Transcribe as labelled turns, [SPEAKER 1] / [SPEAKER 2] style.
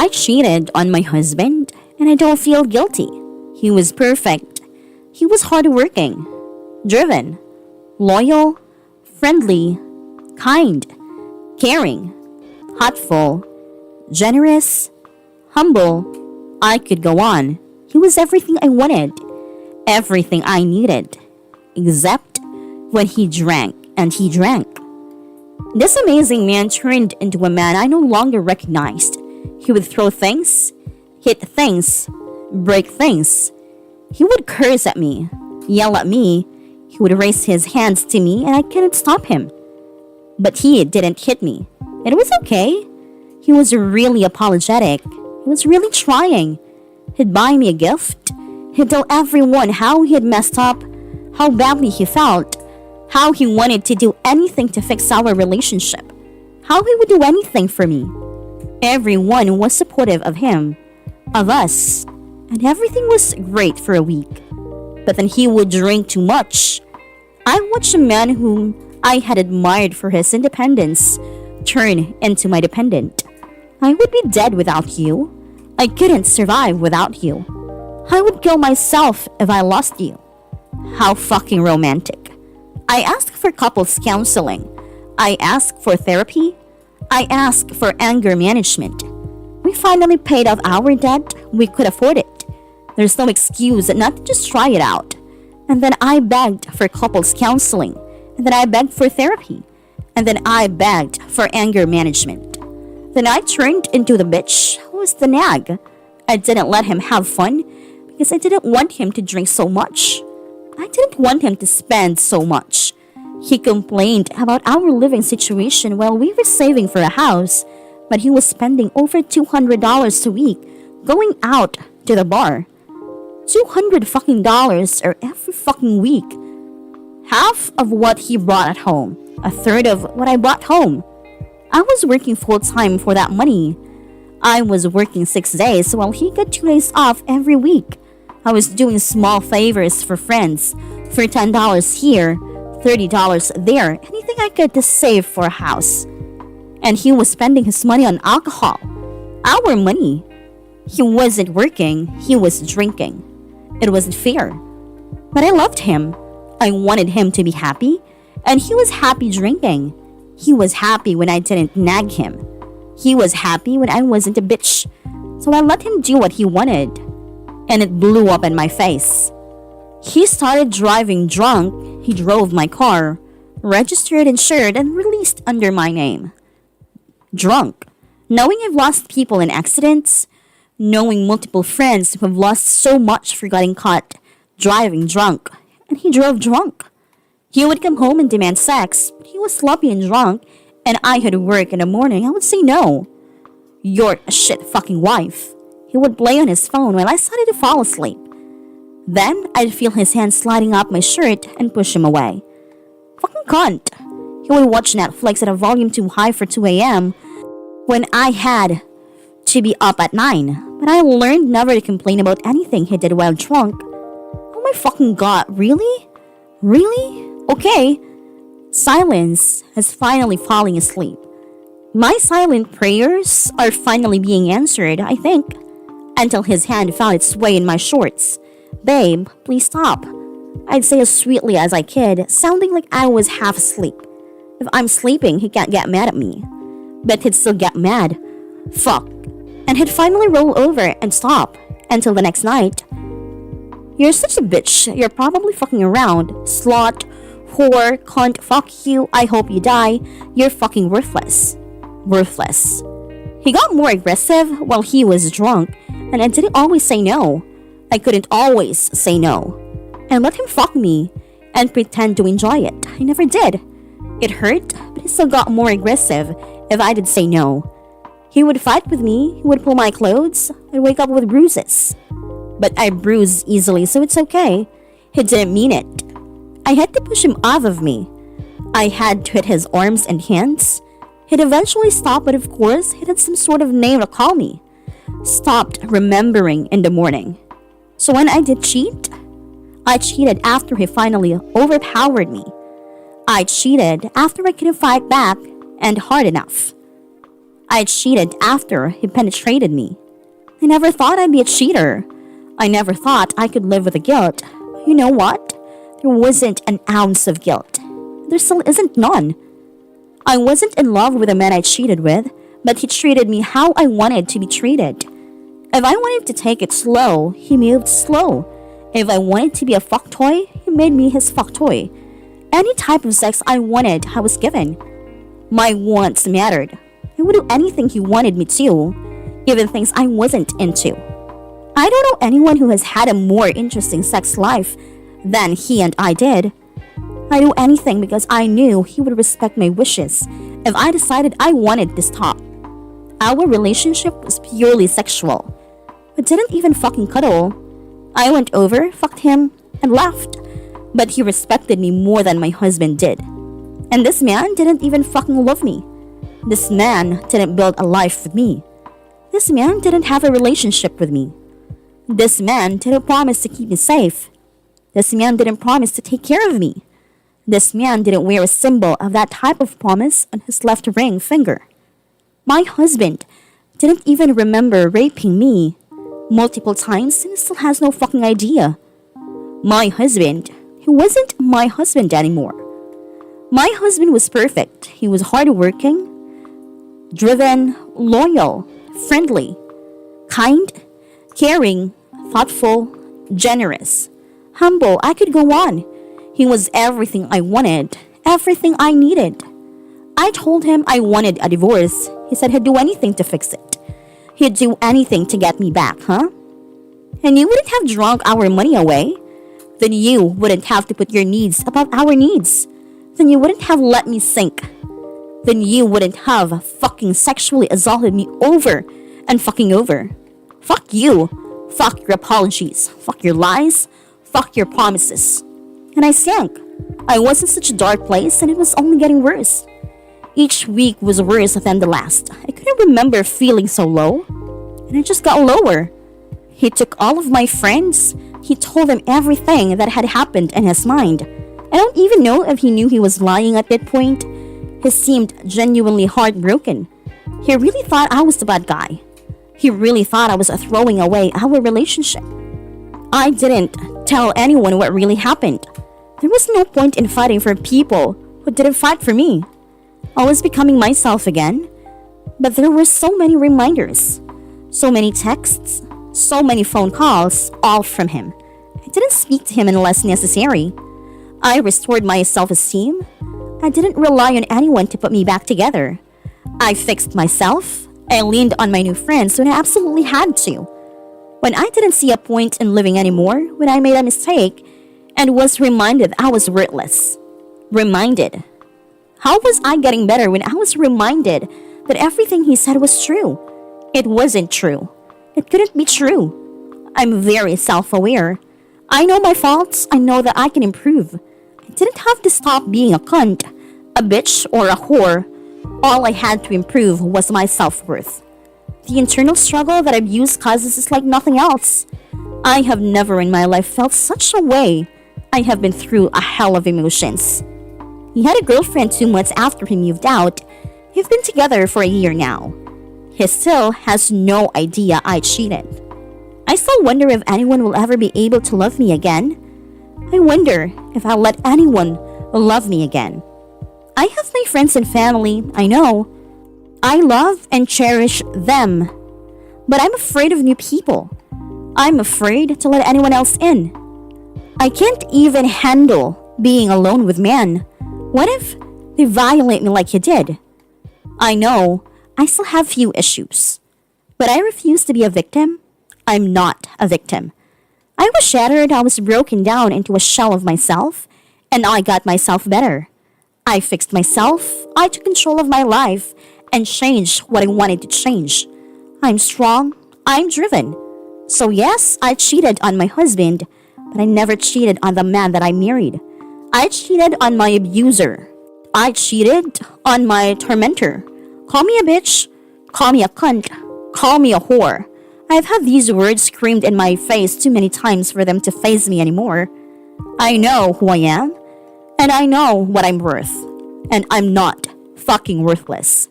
[SPEAKER 1] I cheated on my husband and I don't feel guilty. He was perfect. He was hardworking, driven, loyal, friendly, kind, caring, thoughtful, generous, humble. I could go on. He was everything I wanted, everything I needed, except when he drank, and he drank. This amazing man turned into a man I no longer recognized. He would throw things, hit things, break things. He would curse at me, yell at me. He would raise his hands to me and I couldn't stop him. But he didn't hit me. It was okay. He was really apologetic. He was really trying. He'd buy me a gift. He'd tell everyone how he had messed up, how badly he felt, how he wanted to do anything to fix our relationship, how he would do anything for me. Everyone was supportive of him, of us, and everything was great for a week. But then he would drink too much. I watched a man whom I had admired for his independence turn into my dependent. I would be dead without you. I couldn't survive without you. I would kill myself if I lost you. How fucking romantic. I asked for couples counseling. I asked for therapy. I asked for anger management. We finally paid off our debt. We could afford it. There's no excuse not to just try it out. And then I begged for couples counseling. And then I begged for therapy. And then I begged for anger management. Then I turned into the bitch who was the nag. I didn't let him have fun because I didn't want him to drink so much. I didn't want him to spend so much. He complained about our living situation while we were saving for a house, but he was spending over $200 a week going out to the bar. $200 fucking dollars or every fucking week. Half of what he brought at home. A third of what I brought home. I was working full-time for that money. I was working 6 days while he got 2 days off every week. I was doing small favors for friends for $10 here, $30 there, anything I could to save for a house. And he was spending his money on alcohol. Our money. He wasn't working, he was drinking. It wasn't fair. But I loved him. I wanted him to be happy, and he was happy drinking. He was happy when I didn't nag him. He was happy when I wasn't a bitch. So I let him do what he wanted. And it blew up in my face. He started driving drunk. He drove my car, registered, insured, and released under my name. Drunk. Knowing I've lost people in accidents, knowing multiple friends who have lost so much for getting caught driving drunk, and he drove drunk. He would come home and demand sex, but he was sloppy and drunk, and I had work in the morning. I would say no. You're a shit fucking wife. He would play on his phone while I started to fall asleep. Then I'd feel his hand sliding up my shirt and push him away. Fucking cunt. He would watch Netflix at a volume too high for 2 a.m. when I had to be up at 9. But I learned never to complain about anything he did while drunk. Oh my fucking god, really? Really? Okay. Silence is finally falling asleep. My silent prayers are finally being answered, I think. Until his hand found its way in my shorts. Babe, please stop. I'd say as sweetly as I could, sounding like I was half asleep. If I'm sleeping, he can't get mad at me. But he'd still get mad. Fuck. And he'd finally roll over and stop. Until the next night. You're such a bitch. You're probably fucking around. Slut. Whore. Cunt. Fuck you. I hope you die. You're fucking worthless. Worthless. He got more aggressive while he was drunk, and I didn't always say no. I couldn't always say no. And let him fuck me and pretend to enjoy it. I never did. It hurt, but he still got more aggressive if I did say no. He would fight with me, he would pull my clothes, I'd wake up with bruises. But I bruise easily, so it's okay. He didn't mean it. I had to push him off of me. I had to hit his arms and hands. He'd eventually stop, but of course, he had some sort of name to call me. Stopped remembering in the morning. So when I did cheat, I cheated after he finally overpowered me. I cheated after I couldn't fight back and hard enough. I cheated after he penetrated me. I never thought I'd be a cheater. I never thought I could live with the guilt. You know what? There wasn't an ounce of guilt. There still isn't none. I wasn't in love with the man I cheated with, but he treated me how I wanted to be treated. If I wanted to take it slow, he moved slow. If I wanted to be a fuck toy, he made me his fuck toy. Any type of sex I wanted, I was given. My wants mattered. I would do anything he wanted me to, even things I wasn't into. I don't know anyone who has had a more interesting sex life than he and I did. I do anything because I knew he would respect my wishes if I decided I wanted to stop. Our relationship was purely sexual. We didn't even fucking cuddle. I went over, fucked him, and left. But he respected me more than my husband did. And this man didn't even fucking love me. This man didn't build a life with me. This man didn't have a relationship with me. This man didn't promise to keep me safe. This man didn't promise to take care of me. This man didn't wear a symbol of that type of promise on his left ring finger. My husband didn't even remember raping me multiple times and still has no fucking idea. My husband, he wasn't my husband anymore. My husband was perfect. He was hardworking, driven, loyal, friendly, kind, caring, thoughtful, generous, humble. I could go on. He was everything I wanted, everything I needed. I told him I wanted a divorce. He said he'd do anything to fix it. He'd do anything to get me back, huh? And you wouldn't have drunk our money away. Then you wouldn't have to put your needs above our needs. Then you wouldn't have let me sink. Then you wouldn't have fucking sexually assaulted me over and fucking over. Fuck you. Fuck your apologies. Fuck your lies. Fuck your promises. And I sank. I was in such a dark place and it was only getting worse. Each week was worse than the last. I couldn't remember feeling so low. And it just got lower. He took all of my friends. He told them everything that had happened in his mind. I don't even know if he knew he was lying at that point. He seemed genuinely heartbroken. He really thought I was the bad guy. He really thought I was throwing away our relationship. I didn't tell anyone what really happened. There was no point in fighting for people who didn't fight for me. I was becoming myself again, but there were so many reminders, so many texts, so many phone calls, all from him. I didn't speak to him unless necessary. I restored my self-esteem. I didn't rely on anyone to put me back together. I fixed myself. I leaned on my new friends when I absolutely had to. When I didn't see a point in living anymore, when I made a mistake and was reminded I was worthless. Reminded. How was I getting better when I was reminded that everything he said was true? It wasn't true. It couldn't be true. I'm very self-aware. I know my faults. I know that I can improve. I didn't have to stop being a cunt, a bitch, or a whore. All I had to improve was my self-worth. The internal struggle that abuse causes is like nothing else. I have never in my life felt such a way. I have been through a hell of emotions. He had a girlfriend 2 months after he moved out. We've been together for a year now. He still has no idea I cheated. I still wonder if anyone will ever be able to love me again. I wonder if I'll let anyone love me again. I have my friends and family, I know. I love and cherish them. But I'm afraid of new people. I'm afraid to let anyone else in. I can't even handle being alone with men. What if they violate me like you did? I know I still have few issues. But I refuse to be a victim. I'm not a victim. I was shattered, I was broken down into a shell of myself, and I got myself better. I fixed myself, I took control of my life, and changed what I wanted to change. I'm strong, I'm driven. So yes, I cheated on my husband, but I never cheated on the man that I married. I cheated on my abuser. I cheated on my tormentor. Call me a bitch, call me a cunt, call me a whore. I've had these words screamed in my face too many times for them to faze me anymore. I know who I am, and I know what I'm worth, and I'm not fucking worthless.